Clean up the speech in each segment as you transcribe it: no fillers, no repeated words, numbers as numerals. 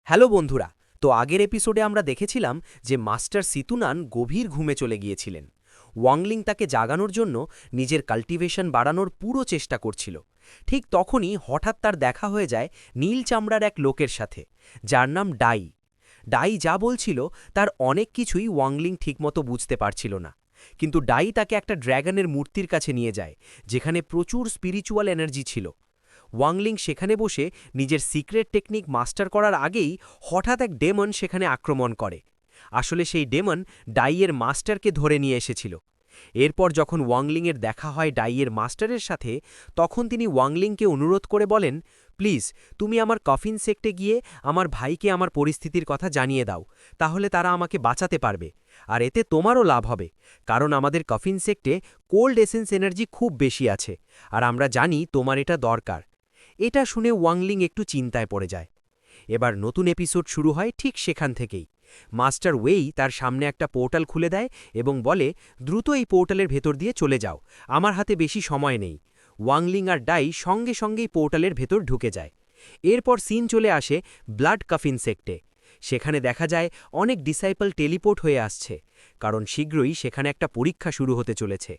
Hello বন্ধুরা। তো আগের এপিসোডে আমরা দেখেছিলাম যে মাস্টার সিতুনান গভীর ঘুমে চলে গিয়েছিলেন। ওয়াংলিং তাকে জাগানোর জন্য নিজের কাল্টিভেশন বাড়ানোর পুরো চেষ্টা করছিল। ঠিক তখনই হঠাৎ তার দেখা হয়ে যায় নীল চামড়ার এক লোকের সাথে, যার নাম ডাই। ডাই যা বলছিল তার অনেক কিছুই ওয়াংলিং ঠিকমতো বুঝতে পারছিল না। কিন্তু ডাই তাকে একটা ড্র্যাগনের মূর্তির কাছে নিয়ে যায়, যেখানে প্রচুর স্পিরিচুয়াল এনার্জি ছিল। ওয়াংলিং সেখানে বসে নিজের সিক্রেট টেকনিক মাস্টার করার আগেই হঠাৎ এক ডেমন সেখানে আক্রমণ করে। আসলে সেই ডেমন ডাইয়ের মাস্টারকে ধরে নিয়ে এসেছিল। এরপর যখন ওয়াংলিংয়ের দেখা হয় ডাইয়ের মাস্টারের সাথে, তখন তিনি ওয়াংলিংকে অনুরোধ করে বলেন, প্লিজ তুমি আমার কফিন সেক্টে গিয়ে আমার ভাইকে আমার পরিস্থিতির কথা জানিয়ে দাও, তাহলে তারা আমাকে বাঁচাতে পারবে। আর এতে তোমারও লাভ হবে, কারণ আমাদের কফিন সেক্টে কোল্ড এসেন্স এনার্জি খুব বেশি আছে, আর আমরা জানি তোমার এটা দরকার। এটা শুনে ওয়াংলিং একটু চিন্তায় পড়ে যায়। এবার নতুন এপিসোড শুরু হয় ঠিক সেখান থেকেই। মাস্টার ওয়েই তার সামনে একটা পোর্টাল খুলে দেয় এবং বলে, দ্রুত এই পোর্টালের ভেতর দিয়ে চলে যাও, আমার হাতে বেশি সময় নেই। ওয়াংলিং আর ডাই সঙ্গে সঙ্গেই পোর্টালের ভেতর ঢুকে যায়। এরপর সিন চলে আসে ব্লাড কফিন সেক্টে। সেখানে দেখা যায় অনেক ডিসাইপল টেলিপোর্ট হয়ে আসছে, কারণ শীঘ্রই সেখানে একটা পরীক্ষা শুরু হতে চলেছে।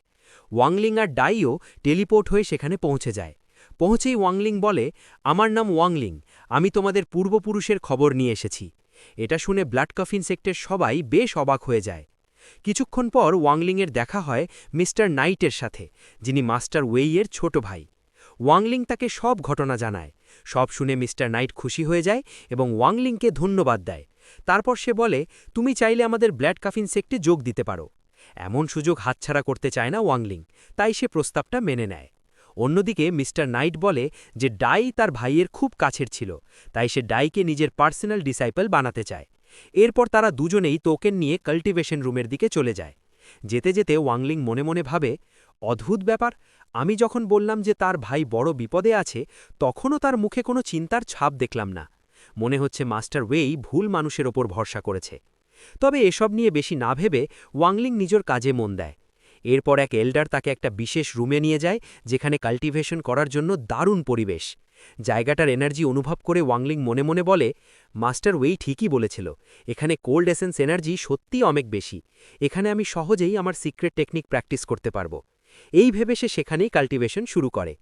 ওয়াংলিং আর ডাইও টেলিপোর্ট হয়ে সেখানে পৌঁছে যায়। পৌঁছেই ওয়াংলিং বলে, আমার নাম ওয়াংলিং, আমি তোমাদের পূর্বপুরুষের খবর নিয়ে এসেছি। এটা শুনে ব্লাড কফিন সেক্টর সবাই বেশ অবাক হয়ে যায়। কিছুক্ষণ পর ওয়াংলিংয়ের দেখা হয় মিস্টার নাইটের সাথে, যিনি মাস্টার ওয়েইয়ের ছোট ভাই। ওয়াংলিং তাকে সব ঘটনা জানায়। সব শুনে মিস্টার নাইট খুশি হয়ে যায় এবং ওয়াংলিংকে ধন্যবাদ দেয়। তারপর সে বলে, তুমি চাইলে আমাদের ব্লাড কফিন সেক্টে যোগ দিতে পারো। এমন সুযোগ হাতছাড়া করতে চায় না ওয়াংলিং, তাই সে প্রস্তাবটা মেনে নেয়। অন্যদিকে মিস্টার নাইট বলে যে ডাই তার ভাইয়ের খুব কাছের ছিল, তাই সে ডাইকে নিজের পার্সোনাল ডিসাইপল বানাতে চায়। এরপর তারা দুজনেই টোকেন নিয়ে কাল্টিভেশন রুমের দিকে চলে যায়। যেতে যেতে ওয়াংলিং মনে মনে ভাবে, অদ্ভুত ব্যাপার, আমি যখন বললাম যে তার ভাই বড় বিপদে আছে, তখনও তার মুখে কোনো চিন্তার ছাপ দেখলাম না। মনে হচ্ছে মাস্টার ওয়েই ভুল মানুষের ওপর ভরসা করেছে। তবে এসব নিয়ে বেশি না ভেবে ওয়াংলিং নিজের কাজে মন দেয়। এরপর এক এল্ডার তাকে একটা বিশেষ রুমে নিয়ে যায়, যেখানে কাল্টিভেশন করার জন্য দারুণ পরিবেশ। জায়গাটার এনার্জি অনুভব করে ওয়াংলিং মনে মনে বলে, মাস্টার ওয়েই ঠিকই বলেছিল, এখানে কোল্ড এসেন্স এনার্জি সত্যিই অনেক বেশি। এখানে আমি সহজেই আমার সিক্রেট টেকনিক প্র্যাকটিস করতে পারবো। এই ভেবে সে সেখানেই কাল্টিভেশন শুরু করে।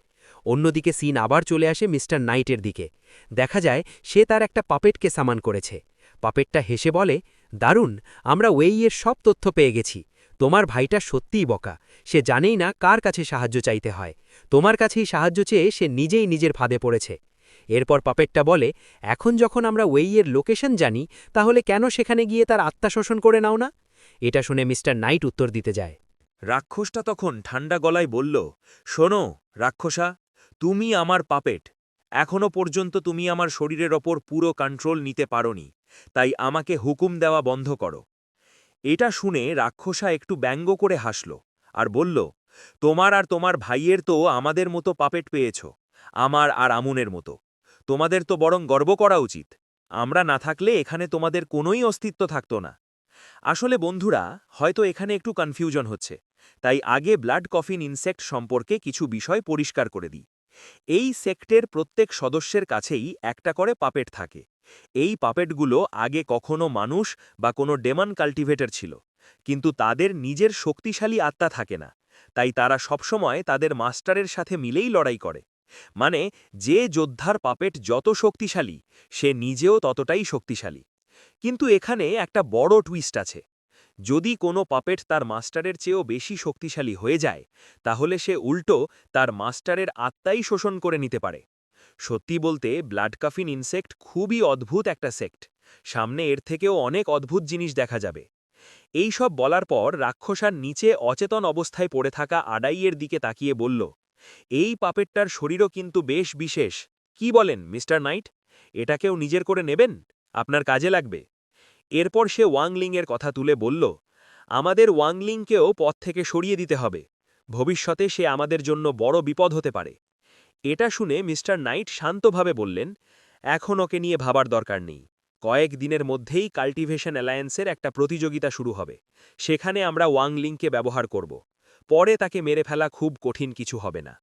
অন্যদিকে সিন আবার চলে আসে মিস্টার নাইটের দিকে। দেখা যায় সে তার একটা পাপেটকে সামান করেছে। পাপেটটা হেসে বলে, দারুণ, আমরা ওয়েইয়ের সব তথ্য পেয়ে গেছি। তোমার ভাইটা সত্যিই বকা, সে জানেই না কার কাছে সাহায্য চাইতে হয়। তোমার কাছেই সাহায্য চেয়ে সে নিজেই নিজের ফাঁদে পড়েছে। এরপর পাপেটটা বলে, এখন যখন আমরা ওয়েইয়ের লোকেশন জানি, তাহলে কেন সেখানে গিয়ে তার আত্মা শোষণ করে নাও না? এটা শুনে মিস্টার নাইট উত্তর দিতে যায়। রাক্ষসটা তখন ঠান্ডা গলায় বলল, শোনো রাক্ষসা, তুমি আমার পাপেট। এখনো পর্যন্ত তুমি আমার শরীরের ওপর পুরো কন্ট্রোল নিতে পারোনি, তাই আমাকে হুকুম দেওয়া বন্ধ করো। এটা শুনে রাক্ষসা একটু ব্যঙ্গ করে হাসল আর বলল, তোমার আর তোমার ভাইয়ের তো আমাদের মতো পাপেট পেয়েছ, আমার আর আমুনের মতো। তোমাদের তো বরং গর্ব করা উচিত। আমরা না থাকলে এখানে তোমাদের কোনোই অস্তিত্ব থাকতো না। আসলে বন্ধুরা, হয়তো এখানে একটু কনফিউশন হচ্ছে, তাই আগে ব্লাড কফিন ইনসেক্ট সম্পর্কে কিছু বিষয় পরিষ্কার করে দিই। এই সেক্টের প্রত্যেক সদস্যের কাছেই একটা করে পাপেট থাকে। এই পাপেটগুলো আগে কখনো মানুষ বা কোনো ডেমন কাল্টিভেটর ছিল, কিন্তু তাদের নিজের শক্তিশালী আত্মা থাকে না, তাই তারা সবসময় তাদের মাস্টারের সাথে মিলেই লড়াই করে। মানে, যে যোদ্ধার পাপেট যত শক্তিশালী, সে নিজেও ততটাই শক্তিশালী। কিন্তু এখানে একটা বড় টুইস্ট আছে। যদি কোনো পাপেট তার মাস্টারের চেয়েও বেশি শক্তিশালী হয়ে যায়, তাহলে সে উল্টো তার মাস্টারের আত্মাই শোষণ করে নিতে পারে। সত্যি বলতে ব্লাড কাফিন ইনসেক্ট খুবই অদ্ভুত একটা সেক্ট। সামনে এর থেকেও অনেক অদ্ভুত জিনিস দেখা যাবে। এই সব বলার পর রাক্ষসার নিচে অচেতন অবস্থায় পড়ে থাকা আডাইয়ের দিকে তাকিয়ে বলল, এই পাপেটটার শরীরও কিন্তু বেশ বিশেষ। কি বলেন মিস্টার নাইট? এটাকেও নিজের করে নেবেন? আপনার কাজে লাগবে। এরপর সে ওয়াংলিংয়ের কথা তুলে বলল, আমাদের ওয়াংলিংকেও পথ থেকে সরিয়ে দিতে হবে। ভবিষ্যতে সে আমাদের জন্য বড় বিপদ হতে পারে। এটা শুনে মিস্টার নাইট শান্তভাবে বললেন, এখন ওকে নিয়ে ভাবার দরকার নেই। কয়েক দিনের মধ্যেই কাল্টিভেশন অ্যালায়েন্সের একটা প্রতিযোগিতা শুরু হবে। সেখানে আমরা ওয়াংলিংকে ব্যবহার করব। পরে তাকে মেরে ফেলা খুব কঠিন কিছু হবে না।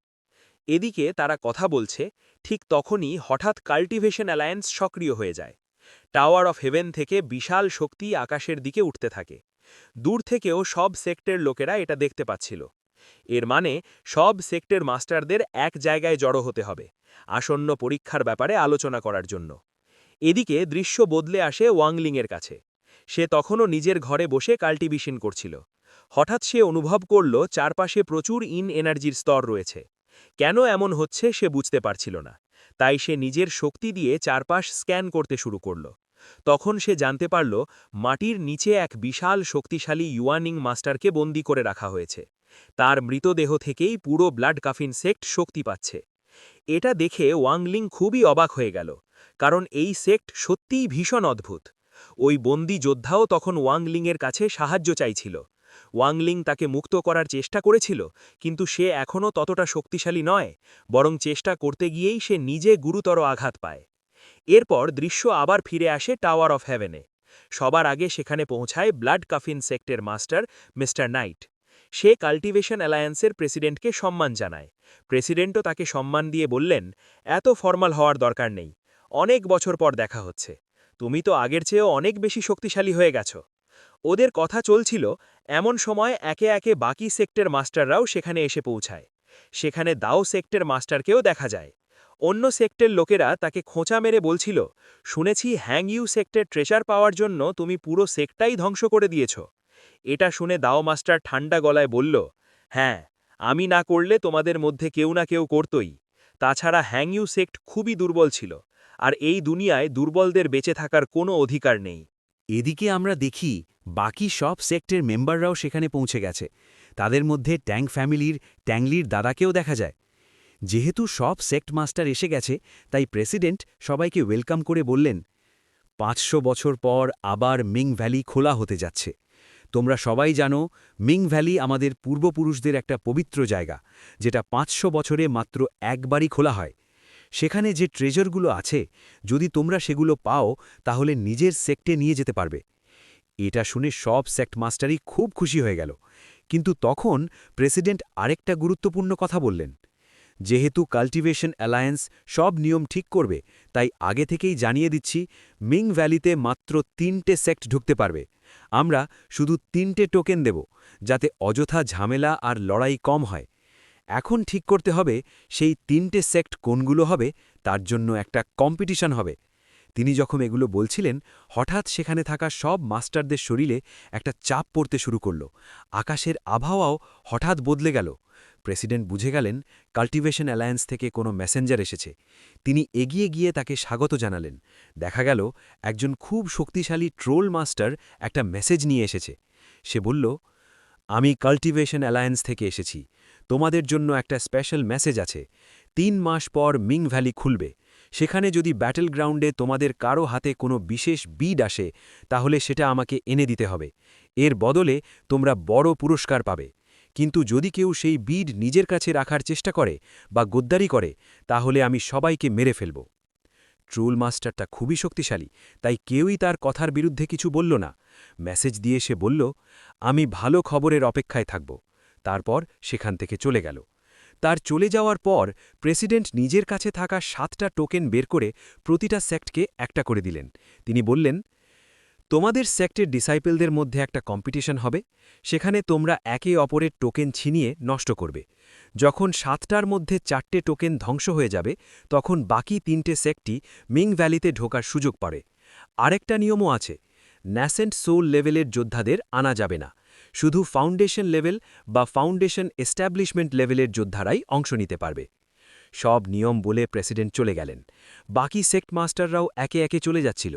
এদিকে তারা কথা বলছে, ঠিক তখনই হঠাৎ কাল্টিভেশন অ্যালায়েন্স সক্রিয় হয়ে যায়। টাওয়ার অফ হেভেন থেকে বিশাল শক্তি আকাশের দিকে উঠতে থাকে। দূর থেকেও সব সেক্টরের লোকেরা এটা দেখতে পাচ্ছিল। এর মানে সব সেক্টর মাস্টারদের এক জায়গায় জড়ো হতে হবে আসন্ন পরীক্ষার ব্যাপারে আলোচনা করার জন্য। এদিকে দৃশ্য বদলে আসে ওয়াংলিংয়ের কাছে। সে তখনও নিজের ঘরে বসে কাল্টিভেশন করছিল। হঠাৎ সে অনুভব করল চারপাশে প্রচুর এনার্জির স্তর রয়েছে। কেন এমন হচ্ছে সে বুঝতে পারছিল না। তাই সে নিজের শক্তি দিয়ে চারপাশ স্ক্যান করতে শুরু করল। তখন সে জানতে পারল মাটির নিচে এক বিশাল শক্তিশালী ইউয়ানিং মাস্টারকে বন্দী করে রাখা হয়েছে। তার মৃতদেহ থেকেই পুরো ব্লাড কাফিন সেক্ট শক্তি পাচ্ছে। এটা দেখে ওয়াংলিং খুবই অবাক হয়ে গেল, কারণ এই সেক্ট সত্যিই ভীষণ অদ্ভুত। ওই বন্দী যোদ্ধাও তখন ওয়াংলিংয়ের কাছে সাহায্য চাইছিল। ওয়াংলিং তাকে মুক্ত করার চেষ্টা করেছিল, কিন্তু সে এখনও ততটা শক্তিশালী নয়, বরং চেষ্টা করতে গিয়েই সে নিজে গুরুতর আঘাত পায়। এরপর দৃশ্য আবার ফিরে আসে টাওয়ার অফ হেভেনে। সবার আগে সেখানে পৌঁছায় ব্লাড কাফিন সেক্টের মাস্টার মিস্টার নাইট। সে কাল্টিভেশন অ্যালায়েন্সের প্রেসিডেন্টকে সম্মান জানায়। প্রেসিডেন্টও তাকে সম্মান দিয়ে বললেন, এত ফর্মাল হওয়ার দরকার নেই, অনেক বছর পর দেখা হচ্ছে, তুমি তো আগের চেয়েও অনেক বেশি শক্তিশালী হয়ে গেছ। ওদের কথা চলছিল, এমন সময় একে একে বাকি সেক্টর মাস্টাররাও সেখানে এসে পৌঁছায়। সেখানে দাও সেক্টর মাস্টারকেও দেখা যায়। অন্য সেক্টর লোকেরা তাকে খোঁচা মেরে বলছিল, শুনেছি হ্যাং ইউ সেক্টর ট্রেজার পাওয়ার জন্য তুমি পুরো সেক্টটাই ধ্বংস করে দিয়েছ। এটা শুনে দাও মাস্টার ঠান্ডা গলায় বলল, হ্যাঁ, আমি না করলে তোমাদের মধ্যে কেউ না কেউ করতই। তাছাড়া হ্যাং ইউ সেক্ট খুবই দুর্বল ছিল, আর এই দুনিয়ায় দুর্বলদের বেঁচে থাকার কোনো অধিকার নেই। এদিকে আমরা দেখি বাকি সব সেক্টের মেম্বাররাও সেখানে পৌঁছে গেছে। তাদের মধ্যে ট্যাং ফ্যামিলির ট্যাংলির দাদাকেও দেখা যায়। যেহেতু সব সেক্ট মাস্টার এসে গেছে, তাই প্রেসিডেন্ট সবাইকে ওয়েলকাম করে বললেন, ৫০০ বছর পর আবার মিং ভ্যালি খোলা হতে যাচ্ছে। তোমরা সবাই জানো, মিং ভ্যালি আমাদের পূর্বপুরুষদের একটা পবিত্র জায়গা, যেটা ৫০০ বছরে মাত্র একবারই খোলা হয়। সেখানে যে ট্রেজারগুলো আছে, যদি তোমরা সেগুলো পাও তাহলে নিজের সেক্টে নিয়ে যেতে পারবে। এটা শুনে সব সেক্ট মাস্টারই খুব খুশি হয়ে গেল। কিন্তু তখন প্রেসিডেন্ট আরেকটা গুরুত্বপূর্ণ কথা বললেন, যেহেতু কাল্টিভেশন অ্যালায়েন্স সব নিয়ম ঠিক করবে, তাই আগে থেকেই জানিয়ে দিচ্ছি, মিং ভ্যালিতে মাত্র ৩টে সেক্ট ঢুকতে পারবে। আমরা শুধু ৩টে টোকেন দেব, যাতে অযথা ঝামেলা আর লড়াই কম হয়। এখন ঠিক করতে হবে সেই ৩টে সেক্ট কোনগুলো হবে, তার জন্য একটা কম্পিটিশন হবে। তিনি যখন এগুলো বলছিলেন, হঠাৎ সেখানে থাকা সব মাস্টারদের শরীরে একটা চাপ পড়তে শুরু করল। আকাশের আবহাওয়াও হঠাৎ বদলে গেল। প্রেসিডেন্ট বুঝে গেলেন কাল্টিভেশন অ্যালায়েন্স থেকে কোনো মেসেঞ্জার এসেছে। তিনি এগিয়ে গিয়ে তাকে স্বাগত জানালেন। দেখা গেল একজন খুব শক্তিশালী ট্রোল মাস্টার একটা মেসেজ নিয়ে এসেছে। সে বলল, আমি কাল্টিভেশন অ্যালায়েন্স থেকে এসেছি, তোমাদের জন্য একটা স্পেশাল মেসেজ আছে। ৩ মাস পর মিং ভ্যালি খুলবে। সেখানে যদি ব্যাটল গ্রাউন্ডে তোমাদের কারো হাতে কোনো বিশেষ বিড আসে, তাহলে সেটা আমাকে এনে দিতে হবে। এর বদলে তোমরা বড় পুরস্কার পাবে। কিন্তু যদি কেউ সেই বিড নিজের কাছে রাখার চেষ্টা করে বা গদ্দারি করে, তাহলে আমি সবাইকে মেরে ফেলব। ট্রোল মাস্টারটা খুবই শক্তিশালী, তাই কেউই তার কথার বিরুদ্ধে কিছু বলল না। মেসেজ দিয়ে সে বলল, আমি ভালো খবরের অপেক্ষায় থাকব। তারপর সেখান থেকে চলে গেল। তার চলে যাওয়ার পর প্রেসিডেন্ট নিজের কাছে থাকা 7টা টোকেন বের করে প্রতিটা সেক্টকে একটা করে দিলেন। তিনি বললেন, তোমাদের সেক্টের ডিসাইপলদের মধ্যে একটা কম্পিটিশন হবে। সেখানে তোমরা একে অপরের টোকেন ছিনিয়ে নষ্ট করবে। যখন 7টার মধ্যে 4টে টোকেন ধ্বংস হয়ে যাবে, তখন বাকি 3টে সেক্টই মিং ভ্যালিতে ঢোকার সুযোগ পাবে। আরেকটা নিয়মও আছে, ন্যাসেন্ট সোল লেভেলের যোদ্ধাদের আনা যাবে না। শুধু ফাউন্ডেশন লেভেল বা ফাউন্ডেশন এস্টাবলিশমেন্ট লেভেলের যোদ্ধারাই অংশ নিতে পারবে। সব নিয়ম বলে প্রেসিডেন্ট চলে গেলেন। বাকি সেক্ট মাস্টাররাও একে একে চলে যাচ্ছিল।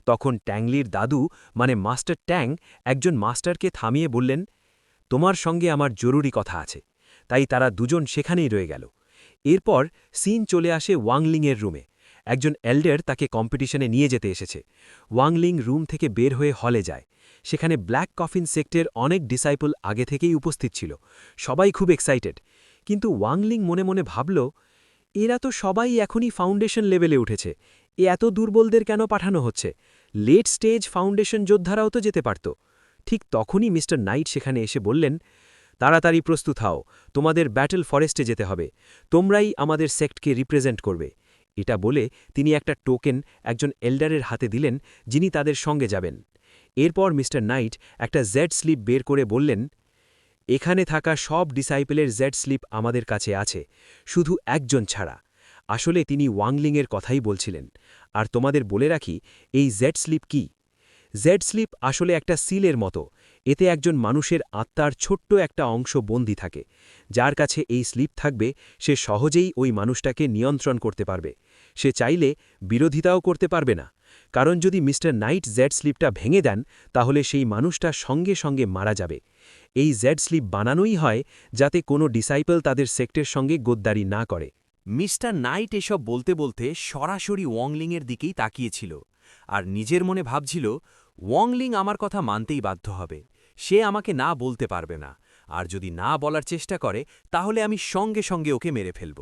তখন ট্যাংলির দাদু মানে মাস্টার ট্যাং একজন মাস্টারকে থামিয়ে বললেন, তোমার সঙ্গে আমার জরুরি কথা আছে। তাই তারা দুজন সেখানেই রয়ে গেল। এরপর সিন চলে আসে ওয়াংলিংয়ের রুমে। একজন এল্ডার তাকে কম্পিটিশনে নিয়ে যেতে এসেছে। ওয়াংলিং রুম থেকে বের হয়ে হলে যায়। সেখানে ব্ল্যাক কফিন সেক্টের অনেক ডিসাইপল আগে থেকেই উপস্থিত ছিল। সবাই খুব এক্সাইটেড। কিন্তু ওয়াংলিং মনে মনে ভাবল, এরা তো সবাই এখনই ফাউন্ডেশন লেভেলে উঠেছে, এত দুর্বলদের কেন পাঠানো হচ্ছে? লেট স্টেজ ফাউন্ডেশন যোদ্ধারাও তো যেতে পারত। ঠিক তখনই মিস্টার নাইট সেখানে এসে বললেন, তাড়াতাড়ি প্রস্তুত হও, তোমাদের ব্যাটল ফরেস্টে যেতে হবে। তোমরাই আমাদের সেক্টকে রিপ্রেজেন্ট করবে। এটা বলে তিনি একটা টোকেন একজন এল্ডারের হাতে দিলেন, যিনি তাদের সঙ্গে যাবেন। এরপর মিস্টার নাইট একটা জেড স্লিপ বের করে বললেন, এখানে থাকা সব ডিসাইপেলের জেড স্লিপ আমাদের কাছে আছে, শুধু একজন ছাড়া। আসলে তিনি ওয়াংলিংয়ের কথাই বলছিলেন। আর তোমাদের বলে রাখি, এই জেড স্লিপ কি? জেড স্লিপ আসলে একটা সিলের মতো। এতে একজন মানুষের আত্মার ছোট্ট একটা অংশ বন্দী থাকে। যার কাছে এই স্লিপ থাকবে সে সহজেই ওই মানুষটাকে নিয়ন্ত্রণ করতে পারবে। সে চাইলে বিরোধিতাও করতে পারবে না। কারণ যদি মিস্টার নাইট জেড স্লিপটা ভেঙে দেন, তাহলে সেই মানুষটা সঙ্গে সঙ্গে মারা যাবে। এই জেড স্লিপ বানানোই হয় যাতে কোনো ডিসাইপল তাদের সেক্টের সঙ্গে গোদ্দারি না করে। মিস্টার নাইট এসব বলতে বলতে সরাসরি ওয়াংলিংয়ের দিকেই তাকিয়েছিল আর নিজের মনে ভাবছিল, ওয়াংলিং আমার কথা মানতেই বাধ্য হবে। সে আমাকে না বলতে পারবে না, আর যদি না বলার চেষ্টা করে তাহলে আমি সঙ্গে সঙ্গে ওকে মেরে ফেলব।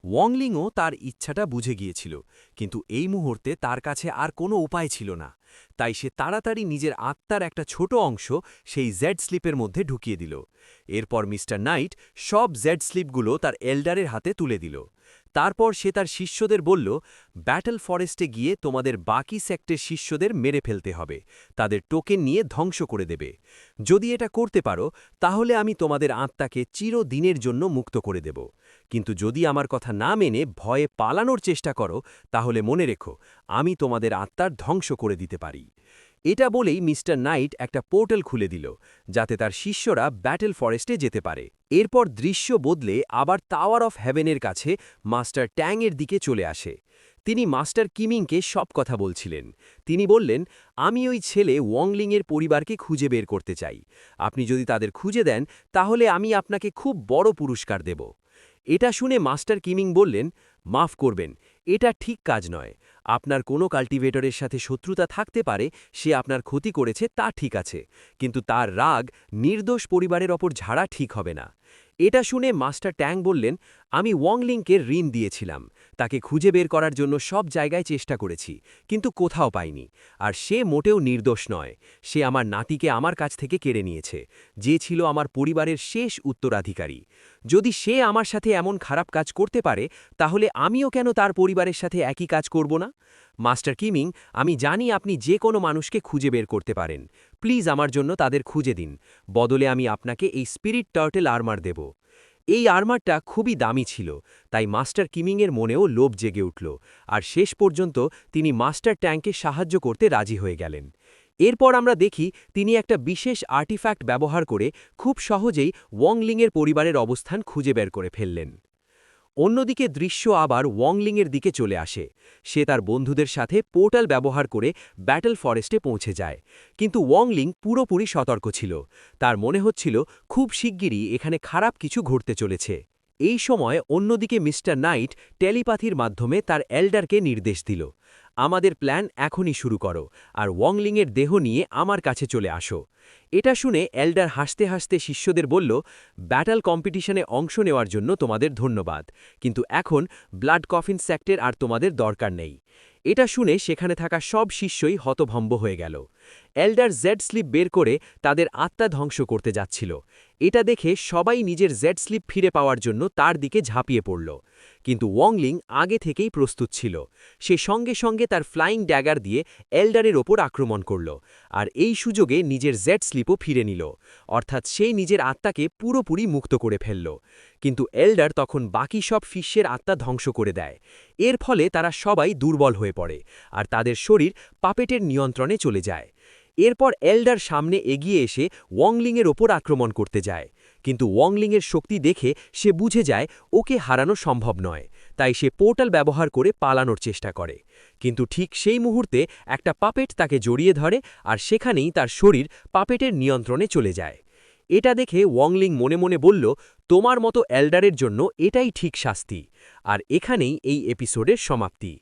ওয়াংলিংও তার ইচ্ছাটা বুঝে গিয়েছিল, কিন্তু এই মুহূর্তে তার কাছে আর কোনো উপায় ছিল না। তাই সে তাড়াতাড়ি নিজের আত্মার একটা ছোট অংশ সেই জেড স্লিপের মধ্যে ঢুকিয়ে দিল। এরপর মিস্টার নাইট সব জেড স্লিপগুলো তার এল্ডারের হাতে তুলে দিল। তারপর সে তার শিষ্যদের বলল, ব্যাটল ফরেস্টে গিয়ে তোমাদের বাকি সেক্টের শিষ্যদের মেরে ফেলতে হবে, তাদের টোকেন নিয়ে ধ্বংস করে দেবে। যদি এটা করতে পারো তাহলে আমি তোমাদের আত্মাকে চিরদিনের জন্য মুক্ত করে দেব। কিন্তু যদি আমার কথা না মেনে ভয়ে পালানোর চেষ্টা করো তাহলে মনে রেখো, আমি তোমাদের আত্মার ধ্বংস করে দিতে পারি। এটা বলেই মিস্টার নাইট একটা পোর্টাল খুলে দিল, যাতে তার শিষ্যরা ব্যাটল ফরেস্টে যেতে পারে। এরপর দৃশ্য বদলে আবার টাওয়ার অফ হেভেনের কাছে মাস্টার ট্যাংয়ের দিকে চলে আসে। তিনি মাস্টার কিমিংকে সব কথা বলছিলেন। তিনি বললেন, আমি ওই ছেলে ওয়াংলিংয়ের পরিবারকে খুঁজে বের করতে চাই। আপনি যদি তাদের খুঁজে দেন তাহলে আমি আপনাকে খুব বড় পুরস্কার দেব। এটা শুনে মাস্টার কিমিং বললেন, মাফ করবেন, এটা ঠিক কাজ নয়। আপনার কোনো কাল্টিভেটরের সাথে শত্রুতা থাকতে পারে, সে আপনার ক্ষতি করেছে তা ঠিক আছে, কিন্তু তার রাগ নির্দোষ পরিবারের ওপর ঝাড়া ঠিক হবে না। এটা শুনে মাস্টার ট্যাং বললেন, আমি ওয়াংলিংকে ঋণ দিয়েছিলাম, তাকে খুঁজে বের করার জন্য সব জায়গায় চেষ্টা করেছি, কিন্তু কোথাও পাইনি। আর সে মোটেও নির্দোষ নয়। সে আমার নাতিকে আমার কাছ থেকে কেড়ে নিয়েছে, যে ছিল আমার পরিবারের শেষ উত্তরাধিকারী। যদি সে আমার সাথে এমন খারাপ কাজ করতে পারে তাহলে আমিও কেন তার পরিবারের সাথে একই কাজ করব না? মাস্টার কিমিং, আমি জানি আপনি যে কোনো মানুষকে খুঁজে বের করতে পারেন। প্লিজ আমার জন্য তাদের খুঁজে দিন, বদলে আমি আপনাকে এই স্পিরিট টার্টেল আর্মার দেব। এই আর্মারটা খুবই দামি ছিল, তাই মাস্টার কিমিংয়ের মনেও লোভ জেগে উঠল, আর শেষ পর্যন্ত তিনি মাস্টার ট্যাংকে সাহায্য করতে রাজি হয়ে গেলেন। এরপর আমরা দেখি তিনি একটা বিশেষ আর্টিফ্যাক্ট ব্যবহার করে খুব সহজেই ওয়াংলিংয়ের পরিবারের অবস্থান খুঁজে বের করে ফেললেন। অন্যদিকে দৃশ্য আবার ওয়াংলিংয়ের দিকে চলে আসে। সে তার বন্ধুদের সাথে পোর্টাল ব্যবহার করে ব্যাটল ফরেস্টে পৌঁছে যায়। কিন্তু ওয়াংলিং পুরোপুরি সতর্ক ছিল। তার মনে হচ্ছিল খুব শিগগিরই এখানে খারাপ কিছু ঘটতে চলেছে। এই সময় অন্যদিকে মিস্টার নাইট টেলিপ্যাথির মাধ্যমে তার এল্ডারকে নির্দেশ দিল, আমাদের প্ল্যান এখনই শুরু করো, আর ওয়াংলিংয়ের দেহ নিয়ে আমার কাছে চলে আসো। এটা শুনে এল্ডার হাসতে হাসতে শিষ্যদের বলল, ব্যাটল কম্পিটিশনে অংশ নেওয়ার জন্য তোমাদের ধন্যবাদ, কিন্তু এখন ব্লাড কফিন সেক্টের আর তোমাদের দরকার নেই। এটা শুনে সেখানে থাকা সব শিষ্যই হতভম্ব হয়ে গেল। এল্ডার জেড স্লিপ বের করে তাদের আত্মা ধ্বংস করতে যাচ্ছিল। এটা দেখে সবাই নিজের জেড স্লিপ ফিরে পাওয়ার জন্য তার দিকে ঝাঁপিয়ে পড়ল। কিন্তু ওয়াংলিং আগে থেকেই প্রস্তুত ছিল। সে সঙ্গে সঙ্গে তার ফ্লাইং ড্যাগার দিয়ে এল্ডারের ওপর আক্রমণ করল, আর এই সুযোগে নিজের জেড স্লিপও ফিরে নিল, অর্থাৎ সে নিজের আত্মাকে পুরোপুরি মুক্ত করে ফেলল। কিন্তু এল্ডার তখন বাকি সব ফিশের আত্মা ধ্বংস করে দেয়। এর ফলে তারা সবাই দুর্বল হয়ে পড়ে, আর তাদের শরীর পাপেটের নিয়ন্ত্রণে চলে যায়। এরপর এল্ডার সামনে এগিয়ে এসে ওয়াংলিংয়ের ওপর আক্রমণ করতে যায়, কিন্তু ওয়াংলিংয়ের শক্তি দেখে সে বুঝে যায় ওকে হারানো সম্ভব নয়, তাই সে পোর্টাল ব্যবহার করে পালানোর চেষ্টা করে। কিন্তু ঠিক সেই মুহূর্তে একটা পাপেট তাকে জড়িয়ে ধরে, আর সেখানেই তার শরীর পাপেটের নিয়ন্ত্রণে চলে যায়। এটা দেখে ওয়াংলিং মনে মনে বলল, তোমার মতো এল্ডারের জন্য এটাই ঠিক শাস্তি। আর এখানেই এই এপিসোডের সমাপ্তি।